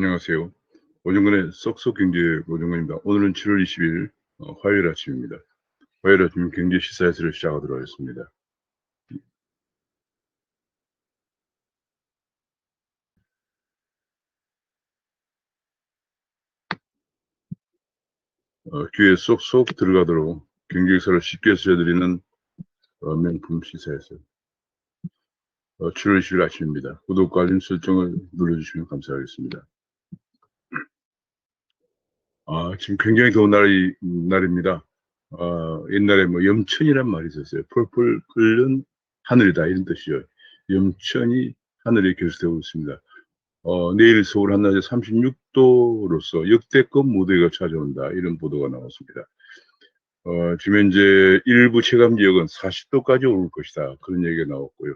안녕하세요. 오정근의 쏙쏙 경제 오정근입니다. 오늘은 7월 20일 화요일 아침입니다. 화요일 아침 경제 시사회를 시작하도록 하겠습니다. 귀에 쏙쏙 들어가도록 경제 기사를 쉽게 써드리는 명품 시사회서 7월 20일 아침입니다. 구독과 알림 설정을 눌러주시면 감사하겠습니다. 지금 굉장히 더운 날입니다. 옛날에 뭐 염천이란 말이 있었어요. 펄펄 끓는 하늘이다 이런 뜻이요. 염천이 하늘에 계속되고 있습니다. 내일 서울 한낮에 36도로서 역대급 무더위가 찾아온다 이런 보도가 나왔습니다. 지금 현재 일부 체감 지역은 40도까지 오를 것이다 그런 얘기가 나왔고요.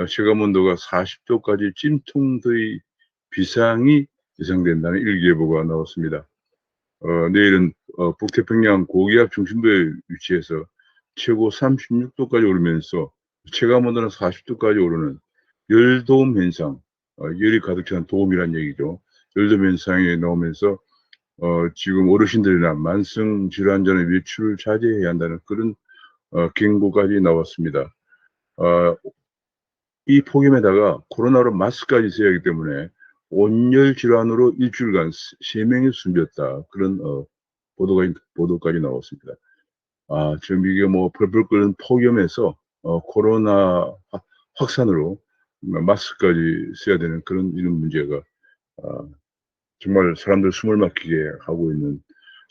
체감 온도가 40도까지 찜통더위 비상이 예상된다는 일기예보가 나왔습니다. 내일은 북태평양 고기압 중심부에 위치해서 최고 36도까지 오르면서 체감 온도는 40도까지 오르는 열도움 현상, 열이 가득 찬 도움이란 얘기죠. 열도움 현상이 나오면서 지금 어르신들이나 만성 질환자는 외출을 자제해야 한다는 그런 경고까지 나왔습니다. 이 폭염에다가 코로나로 마스크까지 써야 하기 때문에 온열 질환으로 일주일간 3명이 숨졌다. 그런 보도까지 나왔습니다. 지금 이게 뭐 펄펄 끓는 폭염에서 코로나 확산으로 마스크까지 써야 되는 그런 이런 문제가 정말 사람들 숨을 막히게 하고 있는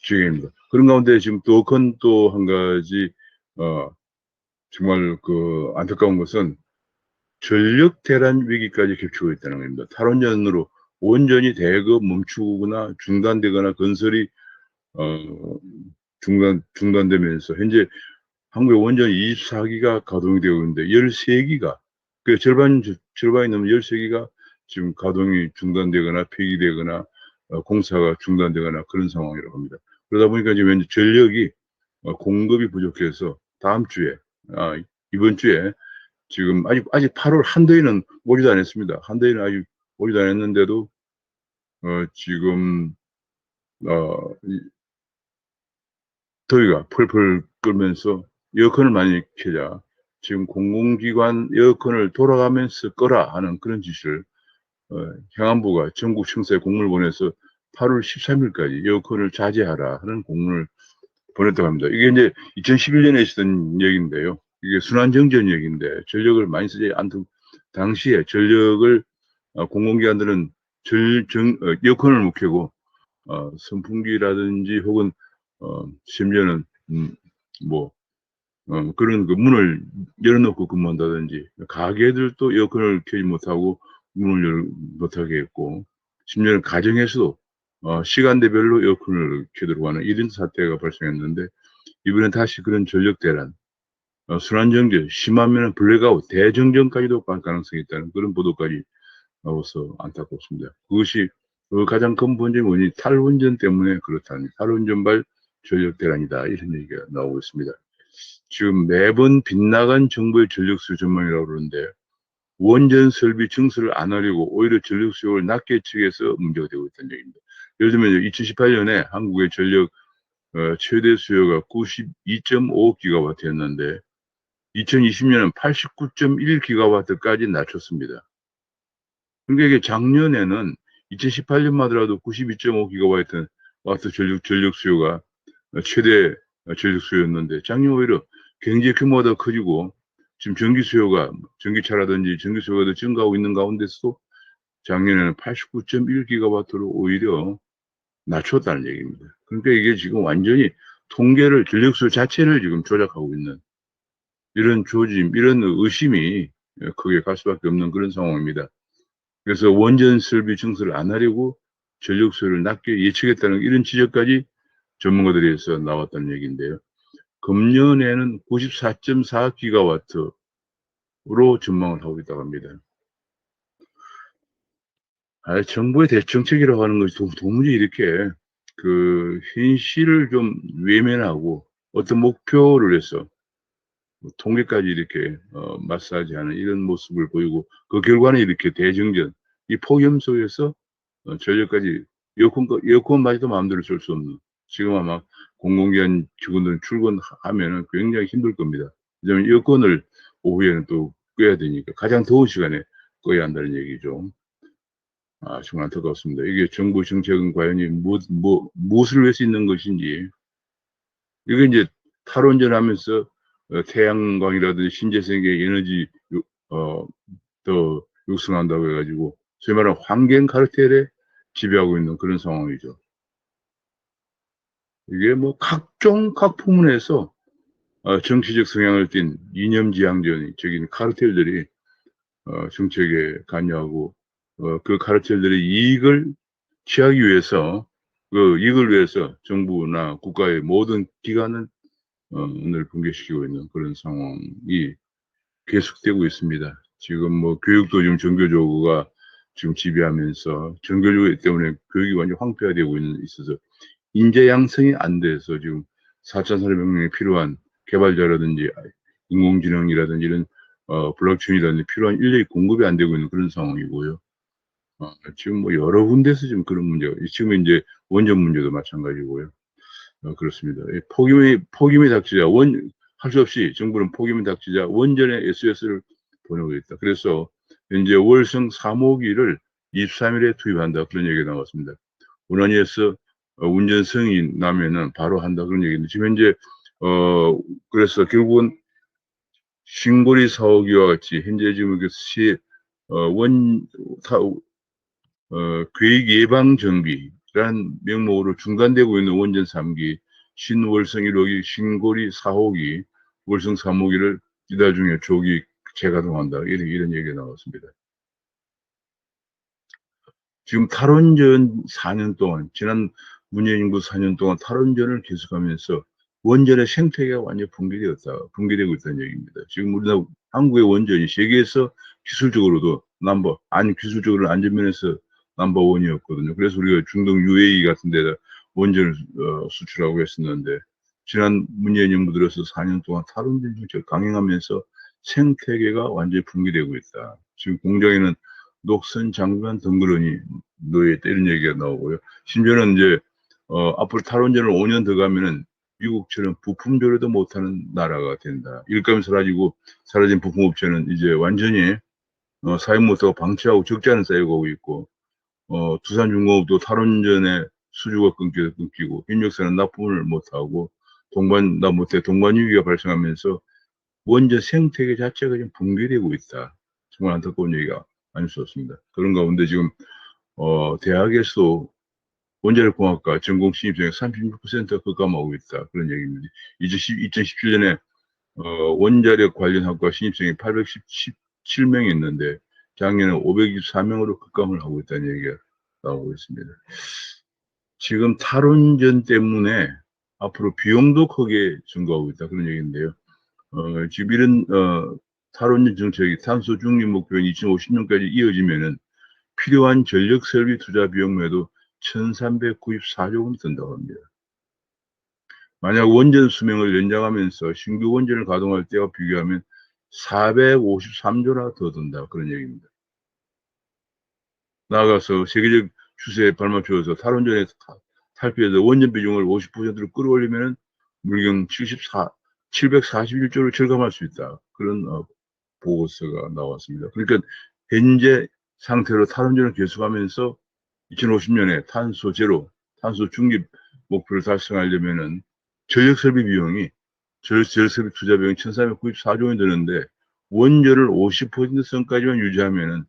지경입니다. 그런 가운데 지금 또 한 가지 정말 그 안타까운 것은 전력 대란 위기까지 겹치고 있다는 겁니다. 탈원전으로 원전이 대거 멈추거나 중단되거나 건설이 중단되면서 현재 한국의 원전 24기가 가동이 되고 있는데 13기가 그 절반이 넘는 13기가 지금 가동이 중단되거나 폐기되거나 공사가 중단되거나 그런 상황이라고 합니다. 그러다 보니까 지금 현재 전력이 공급이 부족해서 다음 주에 이번 주에 지금 아직 8월 한더위는 오지도 않았습니다. 한더위는 아직 오지도 않았는데도 지금 더위가 펄펄 끓면서 에어컨을 많이 켜자 지금 공공기관 에어컨을 돌아가면서 꺼라 하는 그런 지시를 행안부가 전국 청사에 공문을 보내서 8월 13일까지 에어컨을 자제하라 하는 공문을 보냈다고 합니다. 이게 이제 2011년에 있었던 얘기인데요. 이게 순환정전 얘기인데 전력을 많이 쓰지 않던 당시에 전력을 공공기관들은 에어컨을 못 켜고 선풍기라든지 혹은 심지어는 뭐 그런 그 문을 열어놓고 근무한다든지 가게들도 에어컨을 켜지 못하고 문을 못하게 했고 심지어는 가정에서도 시간대별로 에어컨을 켜도록 하는 이런 사태가 발생했는데 이번엔 다시 그런 전력 대란, 순환정전, 심하면 블랙아웃, 대정전까지도 갈 가능성이 있다는 그런 보도까지 나와서 안타깝습니다. 그것이 그 가장 근본적인 원인이 탈원전 때문에 그렇다는 탈원전발 전력 대란이다 이런 얘기가 나오고 있습니다. 지금 매번 빗나간 정부의 전력 수요 전망이라고 그러는데 원전 설비 증설을 안 하려고 오히려 전력 수요를 낮게 측해서 문제가 되고 있다는 얘기입니다. 예를 들면 2018년에 한국의 전력 최대 수요가 92.5기가와트였는데 2020년은 89.1기가와트까지 낮췄습니다. 그러니까 이게 작년에는 2018년만 하더라도 92.5기가와트 전력 수요가 최대 전력 수요였는데 작년 오히려 경제 규모가 더 커지고 지금 전기차라든지 전기 수요가 더 증가하고 있는 가운데서도 작년에는 89.1기가와트로 오히려 낮췄다는 얘기입니다. 그러니까 이게 지금 완전히 전력 수요 자체를 지금 조작하고 있는 이런 이런 의심이 크게 갈 수밖에 없는 그런 상황입니다. 그래서 원전 설비 증설을 안 하려고 전력 수요를 낮게 예측했다는 이런 지적까지 전문가들에서 나왔다는 얘기인데요. 금년에는 94.4기가와트로 전망을 하고 있다고 합니다. 정부의 대정책이라고 하는 것이 도무지 이렇게 그 현실을 좀 외면하고 어떤 목표를 해서 통계까지 이렇게 마사지하는 이런 모습을 보이고 그 결과는 이렇게 대정전, 이 폭염 속에서 전력까지 에어컨까지도 마음대로 쓸 수 없는, 지금 아마 공공기관 직원들 출근하면은 굉장히 힘들 겁니다. 왜냐면 에어컨을 오후에는 또 끄야 되니까 가장 더운 시간에 꺼야 한다는 얘기죠. 정말 안타깝습니다. 이게 정부 정책은 과연 무엇을 위해서 있는 것인지, 이게 이제 탈원전하면서 태양광이라든지 신재생의 에너지 어, 더 육성한다고 해가지고 소위 말하는 환경 카르텔에 지배하고 있는 그런 상황이죠. 이게 뭐 각 부문에서 정치적 성향을 띤 이념지향적인 카르텔들이 정책에 관여하고 그 카르텔들의 이익을 취하기 위해서, 그 이익을 위해서 정부나 국가의 모든 기관을 오늘 붕괴시키고 있는 그런 상황이 계속되고 있습니다. 지금 뭐 교육도 지금 정교조가 지금 지배하면서 정교조 때문에 교육이 완전 황폐화되고 있어서 인재 양성이 안 돼서 지금 4차 산업혁명에 필요한 개발자라든지 인공지능이라든지 이런 블록체인이라든지 필요한 인력이 공급이 안 되고 있는 그런 상황이고요. 지금 뭐 여러 군데서 지금 그런 문제가, 지금 이제 원전 문제도 마찬가지고요. 그렇습니다. 폭염이 닥치자 할 수 없이 정부는 폭염이 닥치자 원전에 SOS를 보내고 있다. 그래서 현재 월성 3호기를 23일에 투입한다. 그런 얘기가 나왔습니다. 원안위에서 운전승이 나면은 바로 한다. 그런 얘기인데, 지금 현재 그래서 결국은 신고리 4호기와 같이 현재 지금 계획 예방 정비라는 명목으로 중단되고 있는 원전 3기, 신월성 1호기, 신고리 4호기, 월성 3호기를 이달 중에 조기 재가동한다. 이런 얘기가 나왔습니다. 지금 탈원전 4년 동안, 지난 문재인 정부 4년 동안 탈원전을 계속하면서 원전의 생태계가 완전히 붕괴되고 있다는 얘기입니다. 지금 우리나라 한국의 원전이 세계에서 기술적으로도 기술적으로 안전면에서 넘버원이었거든요. 그래서 우리가 중동 UAE 같은 데다 원전을 수출하고 했었는데, 지난 문재인 정부 들어서 4년 동안 탈원전 정책을 강행하면서 생태계가 완전히 붕괴되고 있다. 지금 공장에는 녹슨 장관 덩그러니 놓여있다, 이런 얘기가 나오고요. 심지어는 이제 앞으로 탈원전을 5년 더 가면은 미국처럼 부품 조례도 못하는 나라가 된다. 일감이 사라지고 사라진 부품업체는 이제 완전히 사용 못하고 방치하고 적자는 쌓여가고 있고, 두산중공업도 탈원전에 수주가 끊기고 협력사는 납품을 못하고 동반 위기가 발생하면서 원전 생태계 자체가 지금 붕괴되고 있다. 정말 안타까운 얘기가 아닐 수 없습니다. 그런 가운데 지금 대학에서 원자력공학과 전공 신입생이 36%가 급감하고 있다. 그런 얘기입니다. 2017년에 원자력 관련 학과 신입생이 817명이 있는데 작년에 524명으로 급감을 하고 있다는 얘기가 나오고 있습니다. 지금 탈원전 때문에 앞으로 비용도 크게 증가하고 있다. 그런 얘기인데요. 지금 이런 탈원전 정책이 탄소 중립 목표인 2050년까지 이어지면은 필요한 전력 설비 투자 비용에도 1,394조 원 든다고 합니다. 만약 원전 수명을 연장하면서 신규 원전을 가동할 때와 비교하면 453조나 더 든다. 그런 얘기입니다. 나아가서 세계적 추세에 발맞추어서 탈원전에 탈피해서 원전 비중을 50%로 끌어올리면 물경 741조를 절감할 수 있다. 그런 보고서가 나왔습니다. 그러니까 현재 상태로 탈원전을 계속하면서 2050년에 탄소 제로, 탄소 중립 목표를 달성하려면은 전력설비 투자 비용이 1,394조 원이 드는데, 원전을 50% 선까지만 유지하면은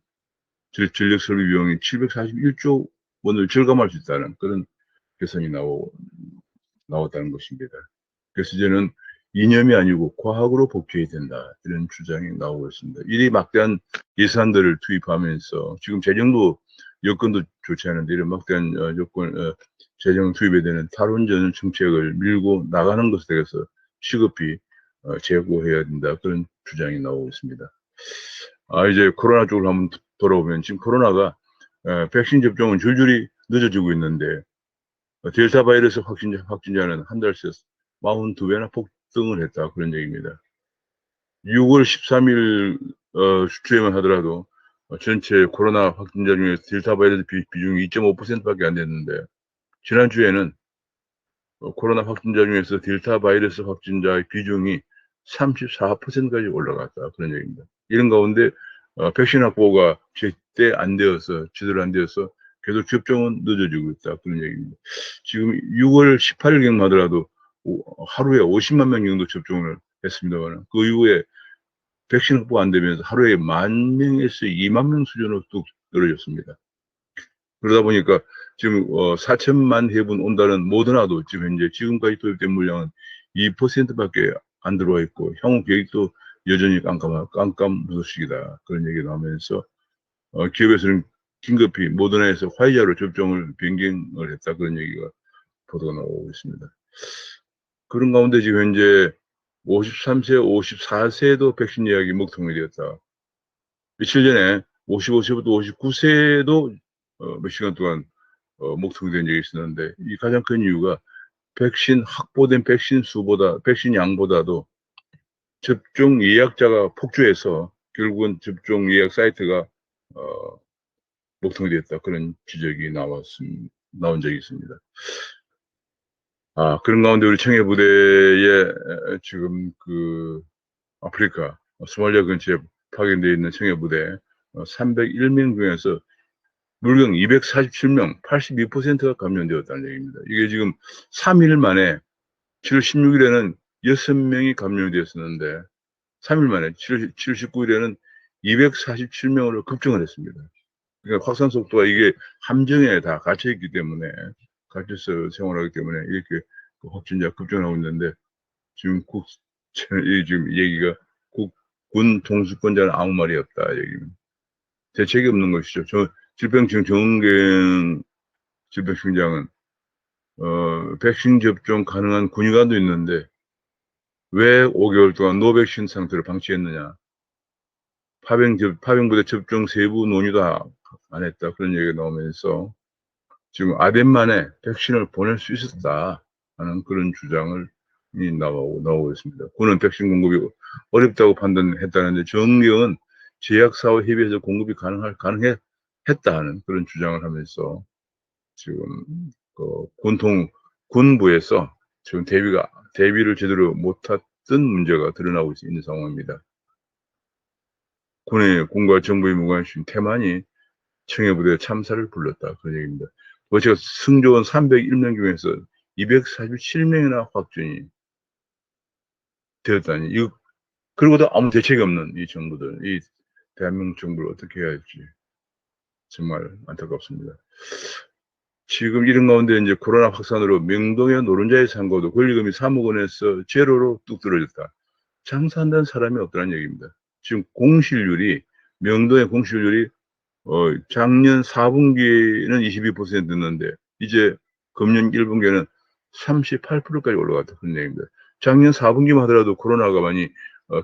전력설비 비용이 741조 원을 절감할 수 있다는 그런 계산이 나왔다는 것입니다. 그래서 저는 이념이 아니고 과학으로 복제해야 된다, 이런 주장이 나오고 있습니다. 이리 막대한 예산들을 투입하면서 지금 재정도 여건도 좋지 않은데 이런 막대한 재정 투입에 대한 탈원전 정책을 밀고 나가는 것에 대해서 시급히 재고해야 된다, 그런 주장이 나오고 있습니다. 이제 코로나 쪽으로 한번 돌아오면, 지금 코로나가 백신 접종은 줄줄이 늦어지고 있는데 델타 바이러스 확진자는 한 달 새 42배나 폭등을 했다, 그런 얘기입니다. 6월 13일 수치에만 하더라도 전체 코로나 확진자 중에서 델타 바이러스 비중이 2.5%밖에 안 됐는데, 지난주에는 코로나 확진자 중에서 델타 바이러스 확진자의 비중이 34%까지 올라갔다. 그런 얘기입니다. 이런 가운데 백신 확보가 제때 안 되어서, 제대로 안 되어서 계속 접종은 늦어지고 있다. 그런 얘기입니다. 지금 6월 18일경만 하더라도 하루에 50만 명 정도 접종을 했습니다만, 그 이후에 백신 확보가 안 되면서 하루에 10,000명에서 20,000명 수준으로 뚝 떨어졌습니다. 그러다 보니까 지금 4천만 회분 온다는 모더나도 지금 현재 지금까지 도입된 물량은 2%밖에 안 들어와 있고, 향후 계획도 여전히 깜깜무소식이다. 그런 얘기가 나오면서 기업에서는 긴급히 모더나에서 화이자로 접종을 변경을 했다. 그런 얘기가 보도가 나오고 있습니다. 그런 가운데 지금 현재 53세, 54세도 백신 예약이 먹통이 되었다. 며칠 전에 55세부터 59세도 몇 시간 동안 목통이 된 적이 있었는데, 이 가장 큰 이유가 확보된 백신 수보다, 백신 양보다도 접종 예약자가 폭주해서 결국은 접종 예약 사이트가 목통이 됐다. 그런 지적이 나온 적이 있습니다. 그런 가운데 우리 청해부대에 지금 아프리카, 소말리아 근처에 파견되어 있는 청해부대 301명 중에서 물경 247명, 82%가 감염되었다는 얘기입니다. 이게 지금 3일 만에 7월 16일에는 6명이 감염이 되었었는데 3일 만에 7월 19일에는 247명으로 급증을 했습니다. 그러니까 확산 속도가 이게 함정에 다 갇혀있기 때문에, 갇혀서 생활하기 때문에 이렇게 확진자 급증하고 있는데, 지금 지금 얘기가 군 통수권자는 아무 말이 없다 얘기입니다. 대책이 없는 것이죠. 질병청 정은경 질병청장은 백신 접종 가능한 군의관도 있는데 왜 5개월 동안 노백신 상태를 방치했느냐. 파병부대 접종 세부 논의도 안 했다. 그런 얘기가 나오면서 지금 아덴만에 백신을 보낼 수 있었다 하는 그런 주장을 나오고 있습니다. 군은 백신 공급이 어렵다고 판단했다는데 정경은 제약사와 협의해서 공급이 가능했다 하는 그런 주장을 하면서 지금 군부에서 지금 대비를 제대로 못했던 문제가 드러나고 있는 상황입니다. 군과 정부의 무관심 태만이 청해부대 참사를 불렀다. 그런 얘기입니다. 제가 승조원 301명 중에서 247명이나 확진이 되었다니. 그리고도 아무 대책이 없는 이 정부들, 이 대한민국 정부를 어떻게 해야 할지 정말 안타깝습니다. 지금 이런 가운데 이제 코로나 확산으로 명동의 노른자의 상고도 권리금이 3억 원에서 제로로 뚝 떨어졌다. 장사한다는 사람이 없다는 얘기입니다. 지금 명동의 공실률이 작년 4분기는 22%였는데 이제 금년 1분기에는 38%까지 올라갔다. 그런 얘기입니다. 작년 4분기만 하더라도 코로나가 많이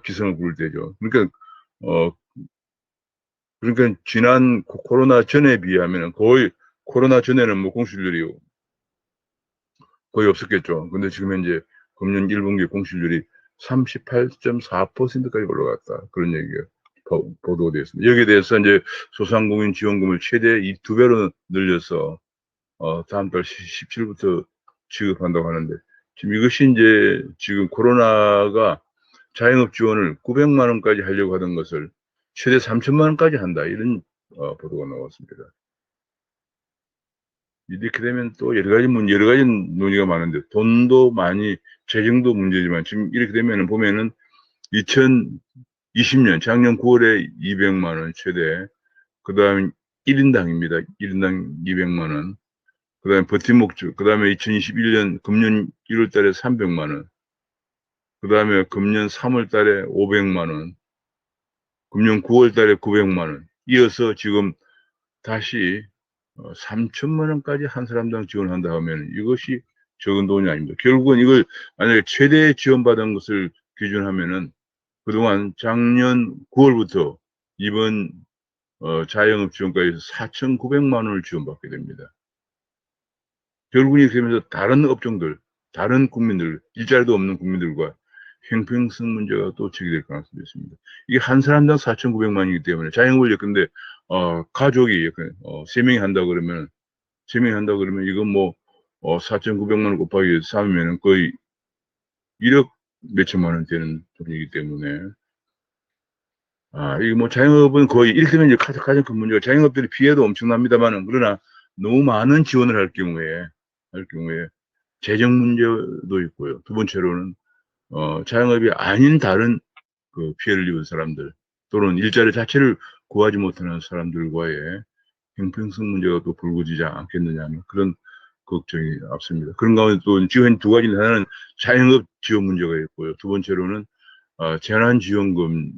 기승을 부릴 때죠. 그러니까 지난 코로나 전에 비하면 코로나 전에는 뭐 공실률이 거의 없었겠죠. 근데 지금 현재 금년 1분기 공실률이 38.4%까지 올라갔다. 그런 얘기가 보도가 되었습니다. 여기에 대해서 이제 소상공인 지원금을 최대 2배로 늘려서 다음 달 17일부터 지급한다고 하는데, 지금 이것이 이제 지금 코로나가 자영업 지원을 900만 원까지 하려고 하던 것을 최대 3천만 원까지 한다. 이런 보도가 나왔습니다. 이렇게 되면 또 여러 가지 논의가 많은데, 돈도 많이, 재정도 문제지만, 지금 이렇게 되면 보면은 2020년, 작년 9월에 200만 원 최대, 그 다음에 1인당입니다. 1인당 200만 원. 그 다음에 버팀목주, 그 다음에 2021년 금년 1월 달에 300만 원. 그 다음에 금년 3월 달에 500만 원. 금년 9월 달에 900만 원. 이어서 지금 다시 3천만 원까지 한 사람당 지원한다 하면 이것이 적은 돈이 아닙니다. 결국은 이걸 만약에 최대 지원받은 것을 기준하면은 그동안 작년 9월부터 이번 자영업 지원까지 4,900만 원을 지원받게 됩니다. 결국은 이렇게 되면서 다른 업종들, 다른 국민들, 일자리도 없는 국민들과 형평성 문제가 또 제기될 가능성이 있습니다. 이게 한 사람당 4,900만 원이기 때문에 자영업을 예컨대 가족이, 3명이 한다 그러면, 3명이 한다 그러면, 이건 뭐, 4,900만 원 곱하기 3이면 거의 1억 몇천만 원 되는 돈이기 때문에, 이게 뭐 자영업은 거의, 이렇게 되면 이제 가장 큰 문제가 자영업들이 피해도 엄청납니다만은, 그러나 너무 많은 지원을 할 경우에, 재정 문제도 있고요. 두 번째로는, 자영업이 아닌 다른 그 피해를 입은 사람들, 또는 일자리 자체를 구하지 못하는 사람들과의 형평성 문제가 또 불거지지 않겠느냐 하는 그런 걱정이 앞섭니다. 그런 가운데 또 지원 두 가지는, 하나는 자영업 지원 문제가 있고요. 두 번째로는 재난지원금이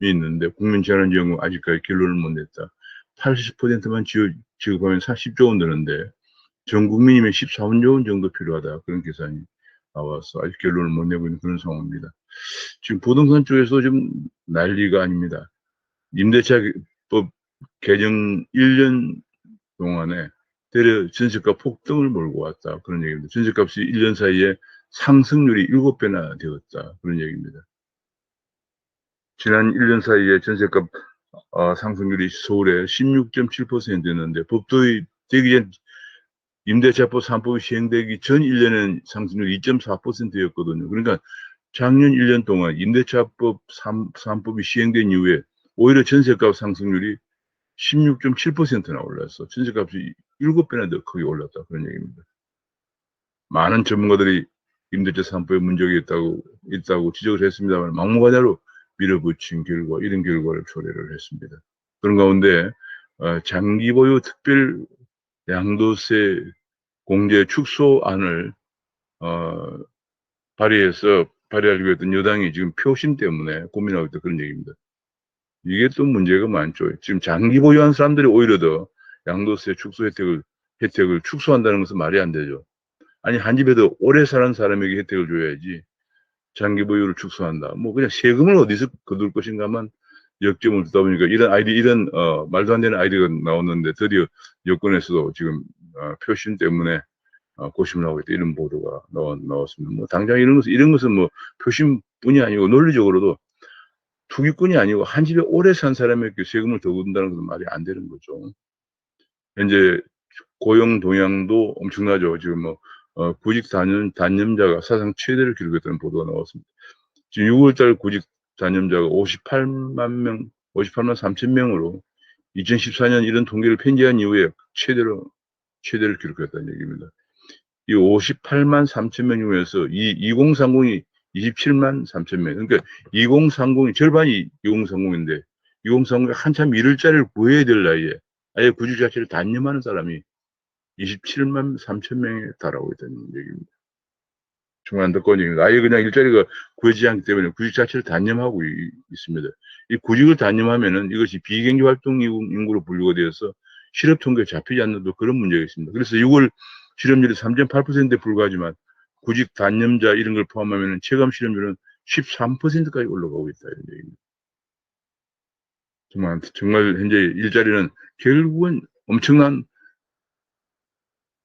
있는데, 국민재난지원금 아직까지 결론을 못 냈다. 80%만 지급하면 10조 원 드는데, 전 국민이면 14조 원 정도 필요하다. 그런 계산이 나와서 아직 결론을 못 내고 있는 그런 상황입니다. 지금 부동산 쪽에서 좀 난리가 아닙니다. 임대차법 개정 1년 동안에 대려 전세값 폭등을 몰고 왔다. 그런 얘기입니다. 전세값이 1년 사이에 상승률이 7배나 되었다. 그런 얘기입니다. 지난 1년 사이에 전세값 상승률이 서울에 16.7%였는데, 법 도입되기 전 임대차법 3법이 시행되기 전 1년은 상승률 2.4%였거든요. 그러니까 작년 1년 동안 임대차법 3법이 시행된 이후에 오히려 전세값 상승률이 16.7%나 올랐어. 전세값이 7배나 더 크게 올랐다. 그런 얘기입니다. 많은 전문가들이 임대차 3법에 문제가 있다고 지적을 했습니다만, 막무가내로 밀어붙인 결과, 이런 결과를 초래를 했습니다. 그런 가운데 장기 보유 특별 양도세 공제 축소안을 발의하려고 했던 여당이 지금 표심 때문에 고민하고 있다. 그런 얘기입니다. 이게 또 문제가 많죠. 지금 장기 보유한 사람들이 오히려 더 양도세 축소 혜택을 축소한다는 것은 말이 안 되죠. 아니, 한 집에도 오래 사는 사람에게 혜택을 줘야지 장기 보유를 축소한다. 뭐 그냥 세금을 어디서 거둘 것인가만 역점을 두다 보니까 이런 말도 안 되는 아이디어가 나왔는데, 드디어 여권에서도 지금 표심 때문에 고심을 하고 있다. 이런 보도가 나왔습니다. 뭐 당장 이런 것은 뭐 표심뿐이 아니고 논리적으로도 투기꾼이 아니고 한 집에 오래 산 사람에게 세금을 더 걷는다는 것은 말이 안 되는 거죠. 현재 고용 동향도 엄청나죠. 지금 뭐 구직 단념자가 사상 최대를 기록했다는 보도가 나왔습니다. 지금 6월달 구직 단념자가 58만 3천 명으로 2014년 이런 통계를 편집한 이후에 최대를 기록했다는 얘기입니다. 이 58만 3천 명 중에서 이 2030이 27만 3천 명. 그러니까 2030이 절반이 2030인데, 2030이 한참 일을 자리를 구해야 될 나이에 아예 구직 자체를 단념하는 사람이 27만 3천 명에 달하고 있다는 얘기입니다. 정말 안타까운 얘기입니다. 아예 그냥 일자리가 구해지지 않기 때문에 구직 자체를 단념하고 있습니다. 이 구직을 단념하면은 이것이 비경제 활동 인구로 분류가 되어서 실업 통계에 잡히지 않는 또 그런 문제가 있습니다. 그래서 6월 실업률이 3.8%에 불과하지만 구직 단념자 이런 걸 포함하면 체감 실업률은 13%까지 올라가고 있다, 이런 얘기입니다. 정말 현재 일자리는 결국은 엄청난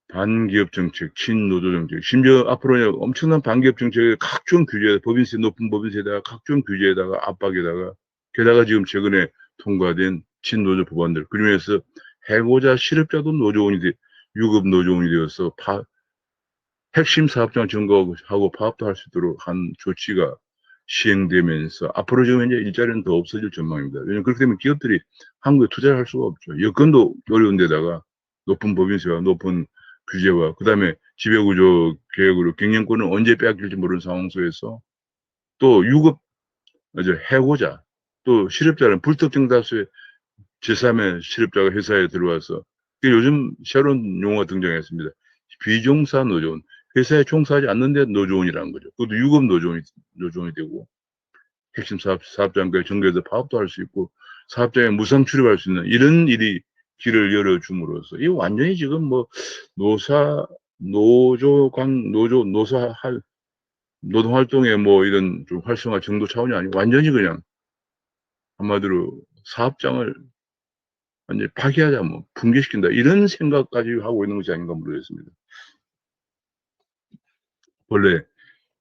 반기업 정책, 친노조 정책, 심지어 앞으로는 엄청난 반기업 정책의 각종 규제, 높은 법인세에다가 각종 규제에다가 압박에다가, 게다가 지금 최근에 통과된 친노조 법안들, 그중에서 해고자 실업자도 유급 노조원이 되어서 핵심 사업장 증거하고 파업도 할 수 있도록 한 조치가 시행되면서 앞으로 지금 현재 일자리는 더 없어질 전망입니다. 왜냐하면 그렇게 되면 기업들이 한국에 투자를 할 수가 없죠. 여건도 어려운 데다가 높은 법인세와 높은 규제와 그다음에 지배구조 계획으로 경영권을 언제 빼앗길지 모르는 상황 속에서 또 해고자, 또 실업자는 불특정 다수의 제3의 실업자가 회사에 들어와서, 요즘 새로운 용어가 등장했습니다. 비종사 노조원, 회사에 종사하지 않는데 노조원이라는 거죠. 그것도 유급 노조원이 되고, 핵심 사업장까지 전개해서 파업도 할 수 있고, 사업장에 무상 출입할 수 있는 이런 일이 길을 열어줌으로써, 이 완전히 지금 뭐 노동활동의 뭐 이런 좀 활성화 정도 차원이 아니고 완전히 그냥 한마디로 사업장을 완전히 파괴하자, 뭐 붕괴시킨다, 이런 생각까지 하고 있는 것이 아닌가 모르겠습니다. 원래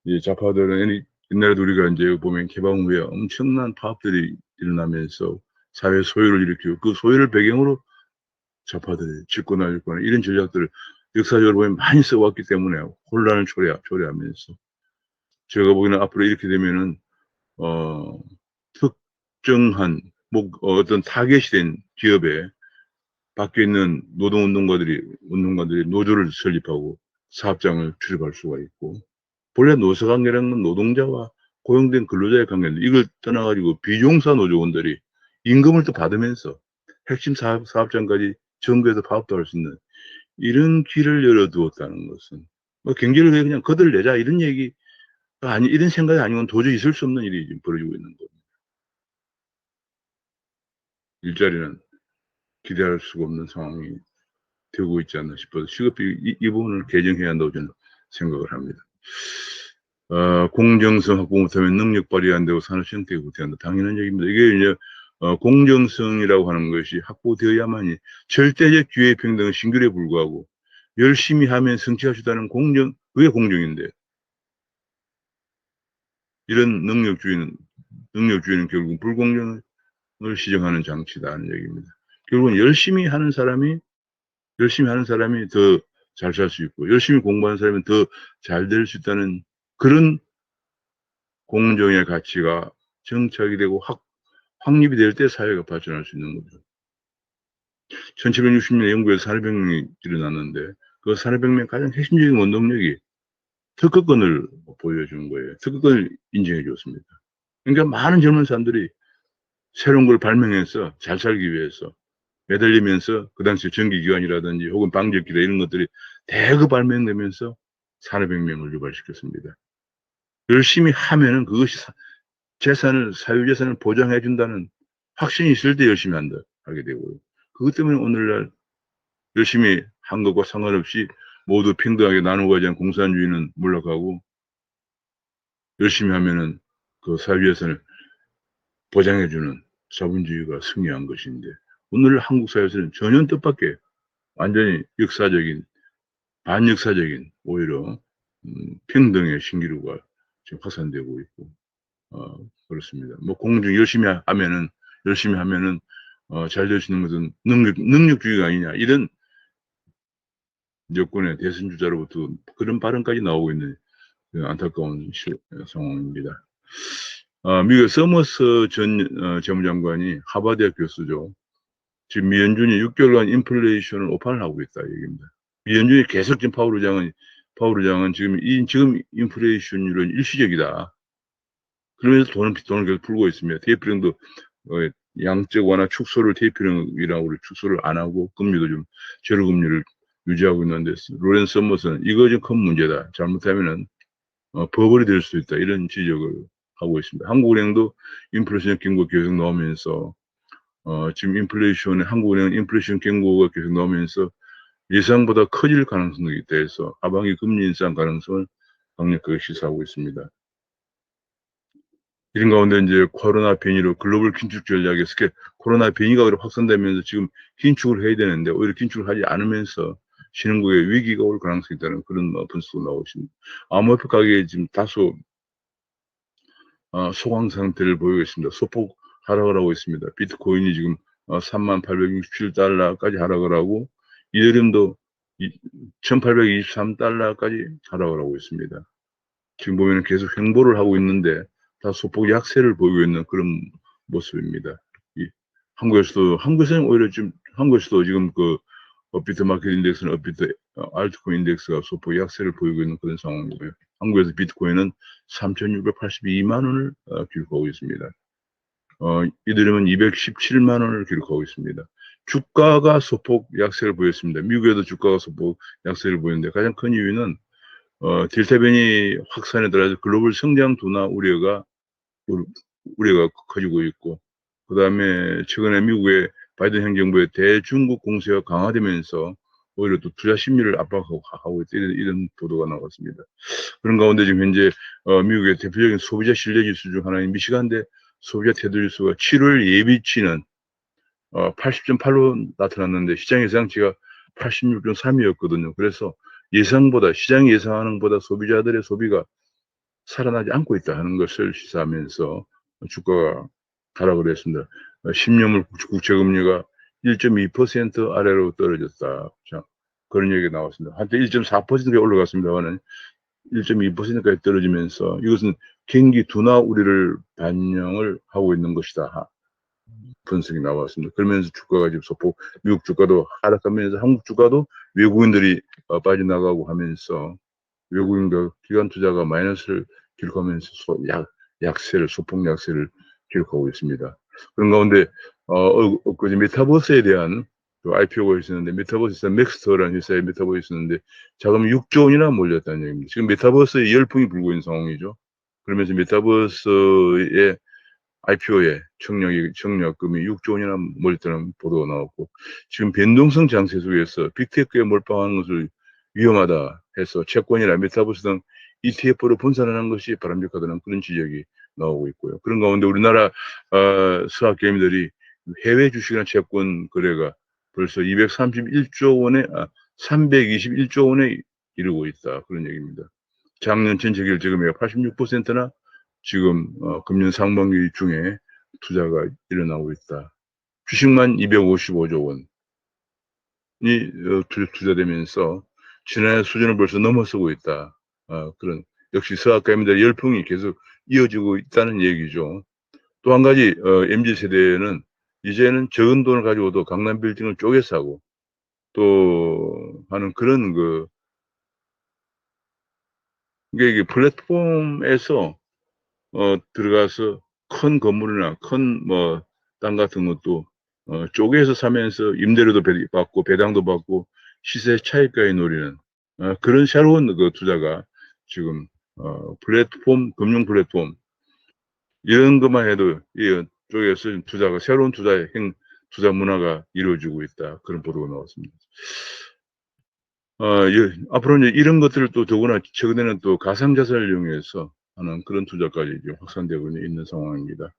이 좌파들은 옛날에도 우리가 이제 보면 개방 후에 엄청난 파업들이 일어나면서 사회 소요를 일으키고 그 소요를 배경으로 좌파들이 집권하거나 이런 전략들을 역사적으로 보면 많이 써왔기 때문에 혼란을 초래하면서 제가 보기에는 앞으로 이렇게 되면은 특정한 어떤 타겟이 된 기업에 밖에 있는 운동가들이 노조를 설립하고 사업장을 출입할 수가 있고, 본래 노사관계라는 건 노동자와 고용된 근로자의 관계인데 이걸 떠나가지고 비종사 노조원들이 임금을 또 받으면서 핵심 사업장까지 정부에서 파업도 할 수 있는 이런 길을 열어두었다는 것은 뭐 경제를 그냥 거들내자 이런 얘기가 이런 생각이 아니면 도저히 있을 수 없는 일이 지금 벌어지고 있는 겁니다. 일자리는 기대할 수가 없는 상황이 되고 있지 않나 싶어서 시급히 이 부분을 개정해야 한다고 저는 생각을 합니다. 공정성 확보 못하면 능력 발휘 안 되고 산업 형태가 부패한다. 당연한 얘기입니다. 이게 이제 공정성이라고 하는 것이 확보되어야만이 절대적 기회 평등은 신규에 불구하고 열심히 하면 성취할 수 있다는 그게 공정인데 이런 능력주의는 결국 불공정을 시정하는 장치다는 얘기입니다. 결국은 열심히 하는 사람이 더 잘 살 수 있고 열심히 공부하는 사람이 더 잘 될 수 있다는 그런 공정의 가치가 정착이 되고 확립이 될 때 사회가 발전할 수 있는 거죠. 1760년 영국에서 산업혁명이 일어났는데 그 산업혁명의 가장 핵심적인 원동력이 특허권을 보여준 거예요. 특허권을 인정해 줬습니다. 그러니까 많은 젊은 사람들이 새로운 걸 발명해서 잘 살기 위해서 매달리면서 그 당시 전기기관이라든지 혹은 방적기라 이런 것들이 대거 발명되면서 산업혁명을 유발시켰습니다. 열심히 하면은 그것이 사유재산을 보장해준다는 확신이 있을 때 열심히 하게 되고요. 그것 때문에 오늘날 열심히 한 것과 상관없이 모두 평등하게 나누고 가지 않은 공산주의는 몰락하고 열심히 하면은 그 사유재산을 보장해주는 자본주의가 승리한 것인데 오늘 한국 사회에서는 전혀 뜻밖의 완전히 반역사적인 오히려 평등의 신기루가 지금 확산되고 있고 그렇습니다. 뭐 열심히 하면은 잘 될 수 있는 것은 능력주의가 아니냐 이런 여권의 대선 주자로부터 그런 발언까지 나오고 있는 안타까운 상황입니다. 미국 서머스 전 재무장관이 하버드대 교수죠. 지금 미연준이 6개월간 인플레이션을 오판을 하고 있다 얘기입니다. 미연준이 계속 지금 파월 의장은 지금 인플레이션율은 일시적이다. 그러면서 돈을 계속 풀고 있습니다. 테이퍼링도 양적 완화 축소를 테이퍼링이라고 축소를 안 하고 금리도 좀 제로 금리를 유지하고 있는데 로렌스 서머스는 이거 좀 큰 문제다. 잘못하면은 버블이 될 수 있다. 이런 지적을 하고 있습니다. 한국은행도 인플레이션 경고 계속 나오면서 지금 한국은행 인플레이션 경고가 계속 나오면서 예상보다 커질 가능성이 있다 해서 하반기 금리 인상 가능성을 강력하게 시사하고 있습니다. 이런 가운데 이제 코로나 변이로 글로벌 긴축 전략에서 코로나 변이가 확산되면서 지금 긴축을 해야 되는데 오히려 긴축을 하지 않으면서 신흥국의 위기가 올 가능성이 있다는 그런 분석도 나오고 있습니다. 암호화폐 가격이 지금 다소 소강 상태를 보이고 있습니다. 소폭 하락을 하고 있습니다. 비트코인이 지금 3867달러까지 하락을 하고 이더리움도 1823달러까지 하락을 하고 있습니다. 지금 보면 계속 횡보를 하고 있는데 다 소폭 약세를 보이고 있는 그런 모습입니다. 한국에서도 지금 그 업비트 마켓 인덱스는 업비트 알트코인 인덱스가 소폭 약세를 보이고 있는 그런 상황이고요. 한국에서 비트코인은 3,682만 원을 기록하고 있습니다. 이더리움은 217만 원을 기록하고 있습니다. 주가가 소폭 약세를 보였습니다. 미국에도 주가가 소폭 약세를 보였는데 가장 큰 이유는 델타 변이 확산에 따라서 글로벌 성장 둔화 우려가 커지고 있고, 그 다음에 최근에 미국의 바이든 행정부의 대중국 공세가 강화되면서 오히려 또 투자 심리를 압박하고 있다 이런 보도가 나왔습니다. 그런 가운데 지금 현재 미국의 대표적인 소비자 신뢰지수 중 하나인 미시간대 소비자 태도지수가 7월 예비치는 80.8로 나타났는데 시장 예상치가 86.3이었거든요. 그래서 시장이 예상하는 것보다 소비자들의 소비가 살아나지 않고 있다 하는 것을 시사하면서 주가가 하락을 했습니다. 10년물 국채금리가 1.2% 아래로 떨어졌다. 자, 그런 얘기가 나왔습니다. 한때 1.4%까지 올라갔습니다만 1.2%까지 떨어지면서 이것은 경기 둔화 우려를 반영을 하고 있는 것이다. 분석이 나왔습니다. 그러면서 주가가 지금 소폭 미국 주가도 하락하면서 한국 주가도 외국인들이 빠져나가고 하면서 외국인과 기관 투자가 마이너스를 기록하면서 약세를 소폭 약세를 기록하고 있습니다. 그런 가운데 그 메타버스에 대한 그 IPO가 있었는데 메타버스에서 맥스터라는 회사에 메타버스 있었는데 자금 6조 원이나 몰렸다는 얘기입니다. 지금 메타버스에 열풍이 불고 있는 상황이죠. 그러면서 메타버스의 IPO에 청약금이 6조 원이나 몰렸다는 보도가 나왔고 지금 변동성 장세 속에서 빅테크에 몰빵하는 것을 위험하다 해서 채권이나 메타버스 등 ETF로 분산하는 것이 바람직하다는 그런 지적이 나오고 있고요. 그런 가운데 우리나라 수학 개미들이 해외 주식이나 채권 거래가 벌써 231조 원에 321조 원에 이르고 있다. 그런 얘기입니다. 작년 전체 결제금액 86%나 지금 금년 상반기 중에 투자가 일어나고 있다. 주식만 255조 원이 투자되면서 지난해 수준을 벌써 넘어서고 있다. 그런 역시 서학가입니다. 열풍이 계속 이어지고 있다는 얘기죠. 또 한 가지 MZ 세대는 이제는 적은 돈을 가지고도 강남 빌딩을 쪼개 사고 또 하는 그런 이게 플랫폼에서 들어가서 큰 건물이나 큰 땅 같은 것도 쪼개서 사면서 임대료도 받고 배당도 받고 시세 차익까지 노리는 그런 새로운 그 투자가 지금 플랫폼 금융 플랫폼 이런 것만 해도 이 쪽에서 투자가 새로운 투자 문화가 이루어지고 있다. 그런 보도가 나왔습니다. 예, 앞으로 이제 이런 것들을 또 더구나 최근에는 또 가상자산을 이용해서 하는 그런 투자까지 이제 확산되고 있는 상황입니다.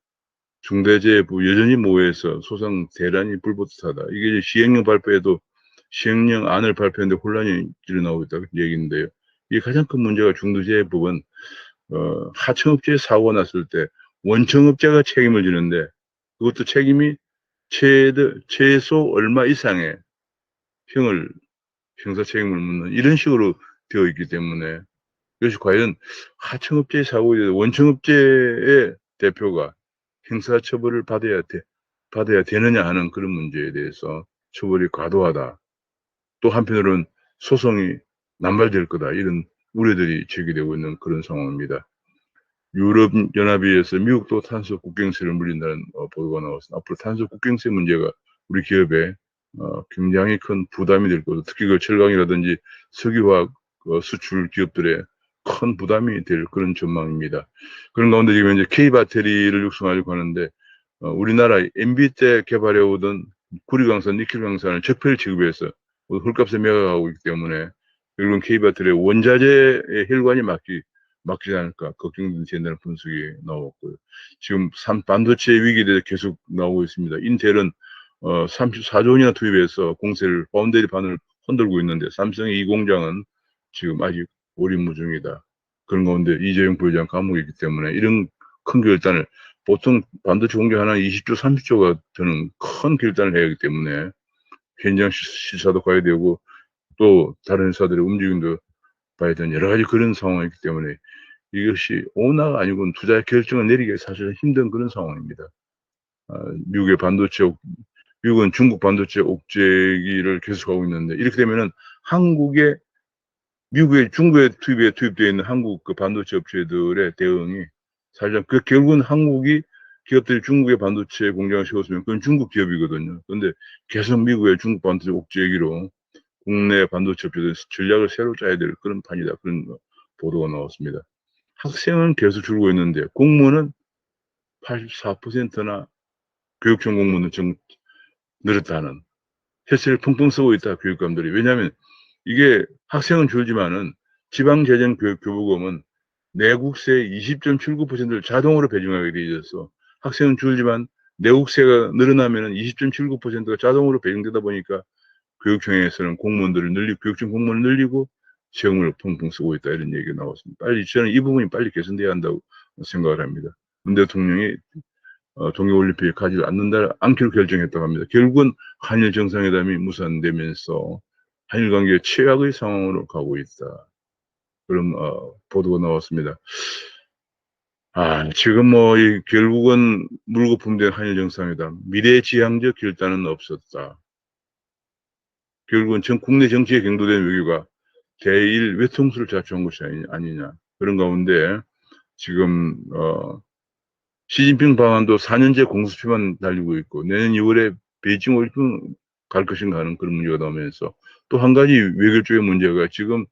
중대재해부 여전히 모호해서 소상 대란이 불붙었다. 이게 시행령 발표에도 시행령 안을 발표했는데 혼란이 일어나고 있다. 얘기인데요. 이게 가장 큰 문제가 중대재해법은 하청업체에 사고가 났을 때 원청업체가 책임을 지는데 그것도 책임이 최소 얼마 이상의 형사 책임을 묻는 이런 식으로 되어 있기 때문에 이것이 과연 하청업체의 사고에 원청업체의 대표가 형사처벌을 받아야 되느냐 하는 그런 문제에 대해서 처벌이 과도하다. 또 한편으로는 소송이 남발될 거다. 이런 우려들이 제기되고 있는 그런 상황입니다. 유럽연합회에서 미국도 탄소 국경세를 물린다는 보도가 나왔습니다. 앞으로 탄소 국경세 문제가 우리 기업에 굉장히 큰 부담이 될 거고 특히 그 철강이라든지 석유화학 수출 기업들의 큰 부담이 될 그런 전망입니다. 그런 가운데 지금 이제 K배터리를 육성하려고 하는데 우리나라 MB 때 개발해 오던 구리강산, 니켈강산을 적폐를 취급해서 헐값에 매각하고 있기 때문에 결국은 K배터리의 원자재의 혈관이 막히지 않을까 걱정된다는 분석이 나왔고요. 지금 반도체 위기에 대해서 계속 나오고 있습니다. 인텔은 34조 원이나 투입해서 공세를 파운드리 반을 흔들고 있는데 삼성의 이 공장은 지금 아직 오리무중이다. 그런 가운데 이재용 부회장 감옥에 있기 때문에 이런 큰 결단을 보통 반도체 공장 하나 20조, 30조가 드는 큰 결단을 해야 하기 때문에 현장 시사도 가야 되고 또 다른 회사들의 움직임도 봐야 되는 여러 가지 그런 상황이기 때문에 이것이 오나가 아니고 투자 결정을 내리기가 사실 힘든 그런 상황입니다. 미국의 미국은 중국 반도체 옥죄기를 계속하고 있는데 이렇게 되면은 중국의 투입되어 있는 한국 그 반도체 업체들의 대응이 사실상 결국은 기업들이 중국의 반도체 공장을 세웠으면 그건 중국 기업이거든요. 그런데 계속 미국의 중국 반도체 옥죄기로 국내 반도체 업체들 전략을 새로 짜야 될 그런 판이다. 그런 보도가 나왔습니다. 학생은 계속 줄고 있는데 공무원은 84%나 교육청 공무원은 좀 늘었다는 혜세를 펑펑 쓰고 있다 교육감들이. 왜냐하면 이게 학생은 줄지만은 지방재정교부금은 내국세 20.79%를 자동으로 배정하게 돼 있어서 학생은 줄지만 내국세가 늘어나면은 20.79%가 자동으로 배정되다 보니까 교육청에서는 교육청 공무원을 늘리고 세금을 펑펑 쓰고 있다 이런 얘기가 나왔습니다. 저는 이 부분이 빨리 개선돼야 한다고 생각을 합니다. 문 대통령이 동계올림픽에 가지 않기로 결정했다고 합니다. 결국은 한일 정상회담이 무산되면서 한일 관계 최악의 상황으로 가고 있다. 그런 보도가 나왔습니다. 지금 결국은 물거품된 한일 정상회담, 미래지향적 결단은 없었다. 결국은 국내 정치에 경도된 외교가 대일 외통수를 자초한 것이 아니냐. 그런 가운데 지금 시진핑 방한도 4년제 공수표만 달리고 있고 내년 2월에 베이징 올림픽 갈 것인가 하는 그런 문제가 나오면서 또 한 가지 외교 쪽의 문제가 지금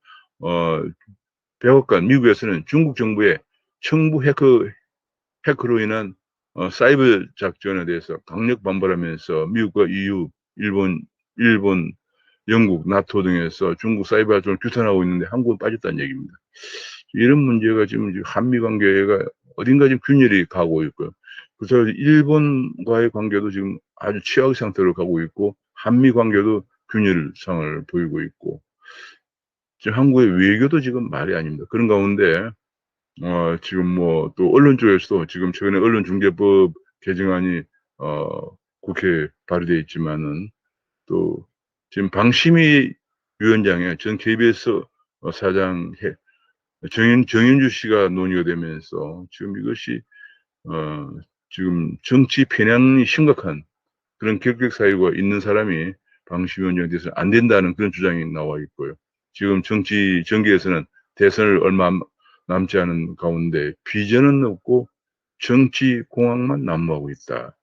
백악관 미국에서는 중국 정부의 청부 해커로 인한 사이버 작전에 대해서 강력 반발하면서 미국과 EU, 일본, 영국, 나토 등에서 중국 사이버 활동을 규탄하고 있는데 한국은 빠졌다는 얘기입니다. 이런 문제가 지금 한미 관계가 어딘가 지금 균열이 가고 있고요. 그래서 일본과의 관계도 지금 아주 취약의 상태로 가고 있고 한미 관계도 균열상을 보이고 있고 지금 한국의 외교도 지금 말이 아닙니다. 그런 가운데 지금 또 언론 쪽에서도 지금 최근에 언론중재법 개정안이 국회에 발의되어 있지만은 또 지금 방심위 위원장의 전 KBS 사장 정윤주 씨가 논의가 되면서 지금 이것이 지금 정치 편향이 심각한 그런 결격 사유가 있는 사람이 방심위원장에 대해서 안 된다는 그런 주장이 나와 있고요. 지금 정치 전개에서는 대선을 얼마 남지 않은 가운데 비전은 없고 정치 공학만 난무하고 있다.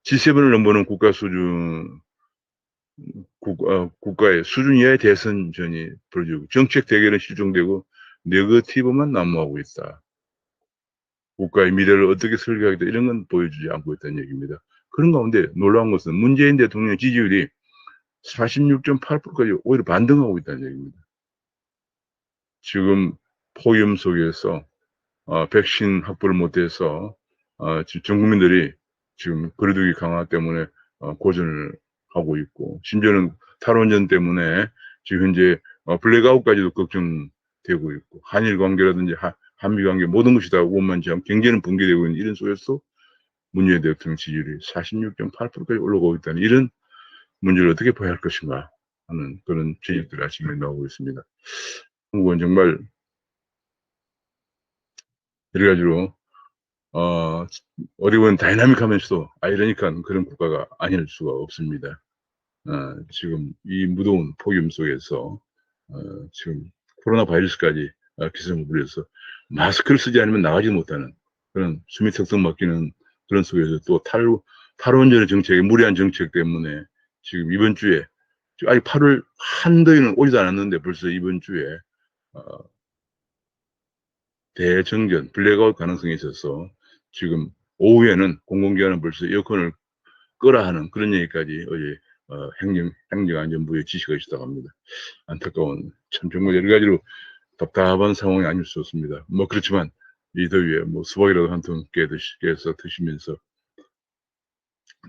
G7을 넘보는 국가의 수준 이하의 대선전이 벌어지고 정책 대결은 실종되고 네거티브만 난무하고 있다. 국가의 미래를 어떻게 설계하겠다 이런 건 보여주지 않고 있다는 얘기입니다. 그런 가운데 놀라운 것은 문재인 대통령 지지율이 46.8%까지 오히려 반등하고 있다는 얘기입니다. 지금 폭염 속에서 백신 확보를 못해서 전 국민들이 지금 거리두기 강화 때문에 고전을 하고 있고 심지어는 탈원전 때문에 지금 현재 블랙아웃까지도 걱정되고 있고 한일 관계라든지 한미 관계 모든 것이 다 원만치 경제는 붕괴되고 있는 이런 속에서 문재인 대통령 지지율이 46.8%까지 올라가고 있다는 이런 문제를 어떻게 봐야 할 것인가 하는 그런 지적들이 아침에 나오고 있습니다. 한국은 정말 여러 가지로 어디 보면 다이나믹하면서도 아이러니한 그런 국가가 아닐 수가 없습니다. 지금 이 무더운 폭염 속에서 지금 코로나 바이러스까지 기승을 부려서 마스크를 쓰지 않으면 나가지 못하는 그런 숨이 턱턱 막히는 그런 속에서 또 탈원전의 정책에 무리한 정책 때문에 지금 이번 주에 아직 8월 한더위는 오지도 않았는데 벌써 이번 주에 대정전 블랙아웃 가능성이 있어서 지금 오후에는 공공기관은 벌써 에어컨을 끄라 하는 그런 얘기까지 어제 행정안전부의 지시가 있었다고 합니다. 안타까운 참 정말 여러 가지로 답답한 상황이 아닐 수 없습니다. 그렇지만 이 더위에 수박이라도 한 통 깨서 드시면서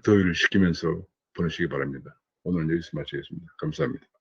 더위를 식히면서 보내시기 바랍니다. 오늘은 여기서 마치겠습니다. 감사합니다.